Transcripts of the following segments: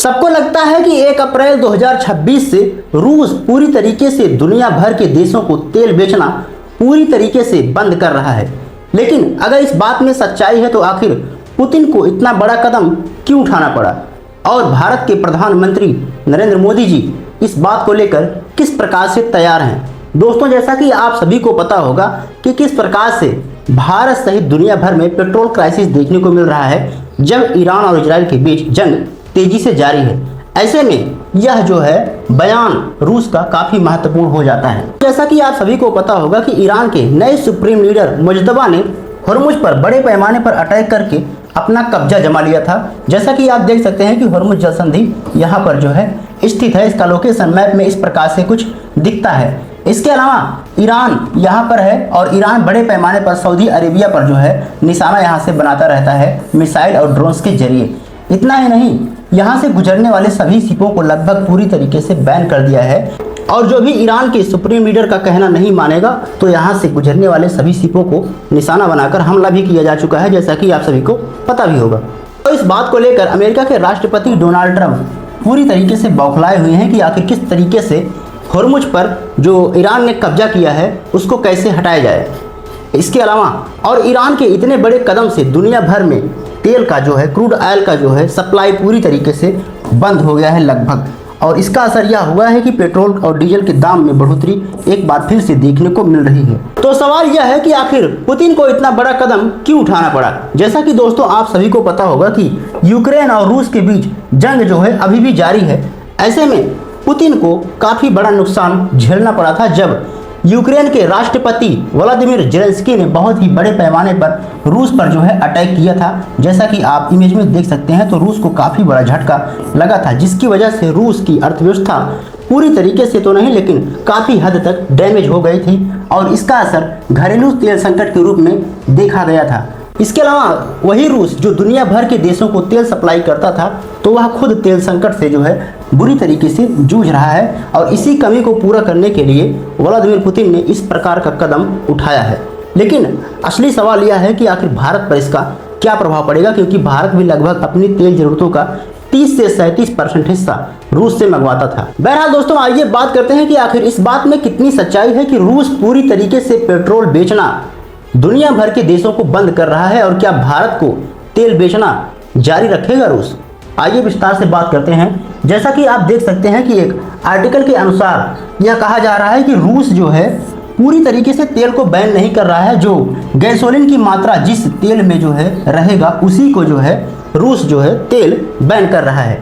सबको लगता है कि 1 अप्रैल 2026 से रूस पूरी तरीके से दुनिया भर के देशों को तेल बेचना पूरी तरीके से बंद कर रहा है। लेकिन अगर इस बात में सच्चाई है तो आखिर पुतिन को इतना बड़ा कदम क्यों उठाना पड़ा और भारत के प्रधानमंत्री नरेंद्र मोदी जी इस बात को लेकर किस प्रकार से तैयार हैं। दोस्तों, जैसा कि आप सभी को पता होगा कि किस प्रकार से भारत सहित दुनिया भर में पेट्रोल क्राइसिस देखने को मिल रहा है, जब ईरान और इजराइल के बीच जंग तेजी से जारी है। ऐसे में यह जो है बयान रूस का काफी महत्वपूर्ण हो जाता है। जैसा कि आप सभी को पता होगा कि ईरान के नए सुप्रीम लीडर मुज्तबा ने हॉर्मुज पर बड़े पैमाने पर अटैक करके अपना कब्जा जमा लिया था। जैसा कि आप देख सकते हैं कि हॉर्मुज जलसंधि यहाँ पर जो है स्थित है। इसका लोकेशन मैप में इस प्रकार से कुछ दिखता है। इसके अलावा ईरान यहाँ पर है और ईरान बड़े पैमाने पर सऊदी अरेबिया पर जो है निशाना यहाँ से बनाता रहता है मिसाइल और ड्रोन्स के जरिए। इतना ही नहीं, यहाँ से गुजरने वाले सभी शिपों को लगभग पूरी तरीके से बैन कर दिया है और जो भी ईरान के सुप्रीम लीडर का कहना नहीं मानेगा तो यहाँ से गुजरने वाले सभी शिपों को निशाना बनाकर हमला भी किया जा चुका है, जैसा कि आप सभी को पता भी होगा। तो इस बात को लेकर अमेरिका के राष्ट्रपति डोनाल्ड ट्रंप पूरी तरीके से बौखलाए हुए हैं कि आखिर किस तरीके से हॉर्मुज पर जो ईरान ने कब्जा किया है उसको कैसे हटाया जाए। इसके अलावा और ईरान के इतने बड़े कदम से दुनिया भर में तेल का जो है क्रूड ऑयल का जो है सप्लाई पूरी तरीके से बंद हो गया है लगभग, और इसका असर यह हुआ है कि पेट्रोल और डीजल के दाम में बढ़ोतरी एक बार फिर से देखने को मिल रही है। तो सवाल यह है कि आखिर पुतिन को इतना बड़ा कदम क्यों उठाना पड़ा। जैसा कि दोस्तों आप सभी को पता होगा कि यूक्रेन और रूस के बीच जंग जो है अभी भी जारी है। ऐसे में पुतिन को काफी बड़ा नुकसान झेलना पड़ा था जब यूक्रेन के राष्ट्रपति व्लादिमीर जेलेंस्की ने बहुत ही बड़े पैमाने पर रूस पर जो है अटैक किया था। जैसा कि आप इमेज में देख सकते हैं तो रूस को काफ़ी बड़ा झटका लगा था, जिसकी वजह से रूस की अर्थव्यवस्था पूरी तरीके से तो नहीं लेकिन काफ़ी हद तक डैमेज हो गई थी और इसका असर घरेलू तेल संकट के रूप में देखा गया था। इसके अलावा वही रूस जो दुनिया भर के देशों को तेल सप्लाई करता था तो वह खुद तेल संकट से जो है बुरी तरीके से जूझ रहा है और इसी कमी को पूरा करने के लिए व्लादिमीर पुतिन ने इस प्रकार का कदम उठाया है। लेकिन असली सवाल यह है कि आखिर भारत पर इसका क्या प्रभाव पड़ेगा, क्योंकि भारत भी लगभग अपनी तेल जरूरतों का 30 से 37% हिस्सा रूस से मंगवाता था। बहरहाल दोस्तों, आइए बात करते हैं कि आखिर इस बात में कितनी सच्चाई है कि रूस पूरी तरीके से पेट्रोल बेचना दुनिया भर के देशों को बंद कर रहा है और क्या भारत को तेल बेचना जारी रखेगा रूस। आइए विस्तार से बात करते हैं। जैसा कि आप देख सकते हैं कि एक आर्टिकल के अनुसार यह कहा जा रहा है कि रूस जो है पूरी तरीके से तेल को बैन नहीं कर रहा है। जो गैसोलीन की मात्रा जिस तेल में जो है रहेगा उसी को जो है रूस जो है तेल बैन कर रहा है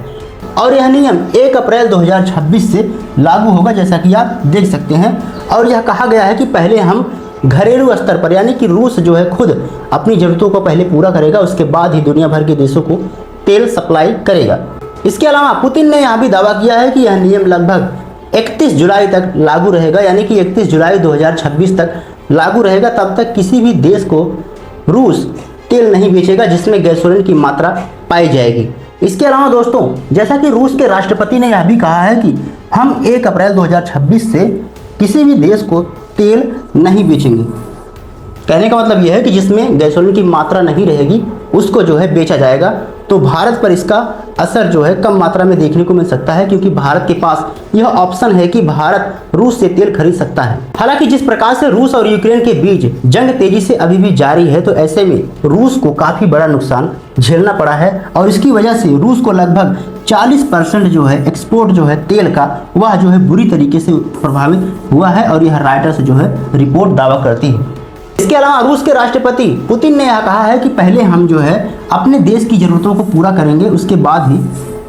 और यह नियम 1 अप्रैल 2026 से लागू होगा, जैसा कि आप देख सकते हैं। और यह कहा गया है कि पहले हम घरेलू स्तर पर यानी कि रूस जो है खुद अपनी ज़रूरतों को पहले पूरा करेगा, उसके बाद ही दुनिया भर के देशों को तेल सप्लाई करेगा। इसके अलावा पुतिन ने यह भी दावा किया है कि यह नियम लगभग 31 जुलाई तक लागू रहेगा, यानी कि 31 जुलाई 2026 तक लागू रहेगा। तब तक किसी भी देश को रूस तेल नहीं बेचेगा जिसमें गैसोलीन की मात्रा पाई जाएगी। इसके अलावा दोस्तों, जैसा कि रूस के राष्ट्रपति ने यह भी कहा है कि हम 1 अप्रैल 2026 से किसी भी देश को तेल नहीं बेचेंगे। कहने का मतलब यह है कि जिसमें गैसोलीन की मात्रा नहीं रहेगी उसको जो है बेचा जाएगा। तो भारत पर इसका असर जो है कम मात्रा में देखने को मिल सकता है, क्योंकि भारत के पास यह ऑप्शन है कि भारत रूस से तेल खरीद सकता है। हालांकि जिस प्रकार से रूस और यूक्रेन के बीच जंग तेजी से अभी भी जारी है तो ऐसे में रूस को काफ़ी बड़ा नुकसान झेलना पड़ा है और इसकी वजह से रूस को लगभग 40% जो है एक्सपोर्ट जो है तेल का वह जो है बुरी तरीके से प्रभावित हुआ है और यह रॉयटर्स जो है रिपोर्ट दावा करती है। इसके अलावा रूस के राष्ट्रपति पुतिन ने यह कहा है कि पहले हम जो है अपने देश की ज़रूरतों को पूरा करेंगे, उसके बाद ही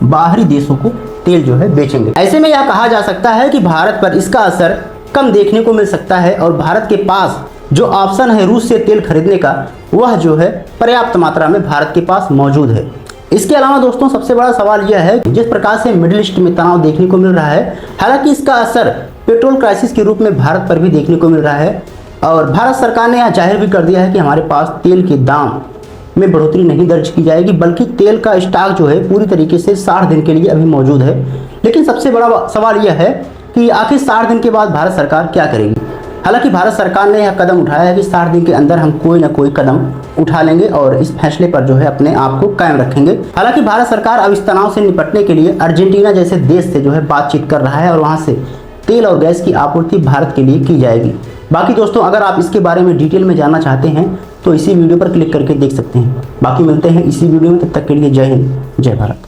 बाहरी देशों को तेल जो है बेचेंगे। ऐसे में यह कहा जा सकता है कि भारत पर इसका असर कम देखने को मिल सकता है और भारत के पास जो ऑप्शन है रूस से तेल खरीदने का वह जो है पर्याप्त मात्रा में भारत के पास मौजूद है। इसके अलावा दोस्तों, सबसे बड़ा सवाल यह है कि जिस प्रकार से मिडिल ईस्ट में तनाव देखने को मिल रहा है, हालांकि इसका असर पेट्रोल क्राइसिस के रूप में भारत पर भी देखने को मिल रहा है और भारत सरकार ने यह जाहिर भी कर दिया है कि हमारे पास तेल के दाम में बढ़ोतरी नहीं दर्ज की जाएगी, बल्कि तेल का स्टॉक जो है पूरी तरीके से 60 दिन के लिए अभी मौजूद है। लेकिन सबसे बड़ा सवाल यह है कि आखिर 60 दिन के बाद भारत सरकार क्या करेगी। हालांकि भारत सरकार ने यह कदम उठाया है कि 60 दिन के अंदर हम कोई ना कोई कदम उठा लेंगे और इस फैसले पर जो है अपने आप को कायम रखेंगे। हालांकि भारत सरकार अब इस तनाव से निपटने के लिए अर्जेंटीना जैसे देश से जो है बातचीत कर रहा है और वहां से तेल और गैस की आपूर्ति भारत के लिए की जाएगी। बाकी दोस्तों, अगर आप इसके बारे में डिटेल में जानना चाहते हैं तो इसी वीडियो पर क्लिक करके देख सकते हैं। बाकी मिलते हैं इसी वीडियो में, तब तक के लिए जय हिंद, जय भारत।